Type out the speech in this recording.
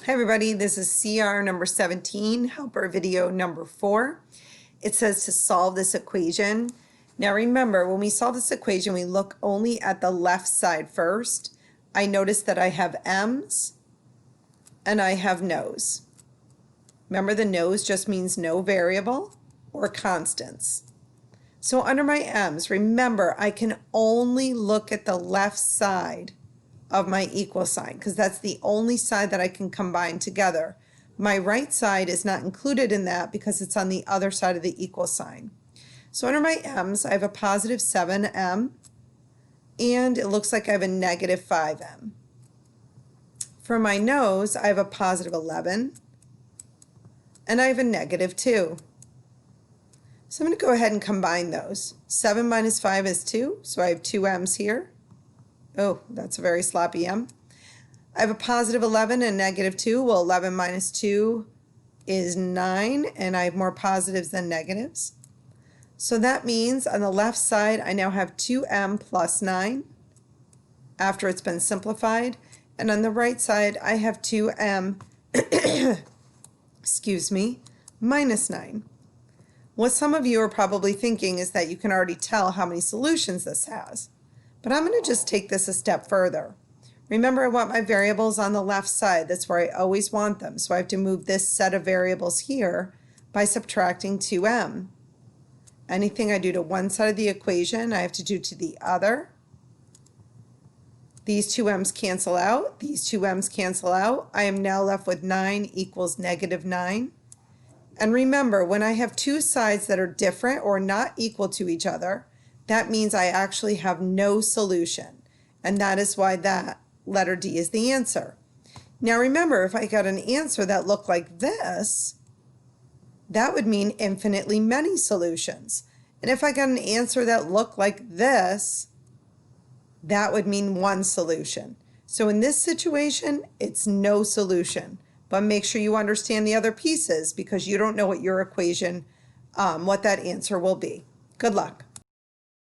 Hi everybody, this is CR number 17, helper video number 4. It says to solve this equation. Now remember, when we solve this equation, we look only at the left side first. I notice that I have m's and I have no's. Remember, the no's just means no variable or constants. So under my m's, remember, I can only look at the left side of my equal sign because that's the only side that I can combine together. My right side is not included in that because it's on the other side of the equal sign. So under my m's, I have a positive 7m and it looks like I have a negative 5m. For my no's, I have a positive 11 and I have a negative 2. So I'm going to go ahead and combine those. 7 minus 5 is 2, so I have 2 m's here. Oh, that's a very sloppy m. I have a positive 11 and negative 2. Well, 11 minus 2 is 9, and I have more positives than negatives. So that means on the left side, I now have 2m plus 9 after it's been simplified. And on the right side, I have 2m, excuse me, minus 9. What some of you are probably thinking is that you can already tell how many solutions this has. But I'm going to just take this a step further. Remember, I want my variables on the left side. That's where I always want them. So I have to move this set of variables here by subtracting 2m. Anything I do to one side of the equation, I have to do to the other. These 2m's cancel out. These 2m's cancel out. I am now left with 9 equals negative 9. And remember, when I have two sides that are different or not equal to each other, that means I actually have no solution. And that is why that letter D is the answer. Now remember, if I got an answer that looked like this, that would mean infinitely many solutions. And if I got an answer that looked like this, that would mean one solution. So in this situation, it's no solution. But make sure you understand the other pieces because you don't know what your equation, what that answer will be. Good luck.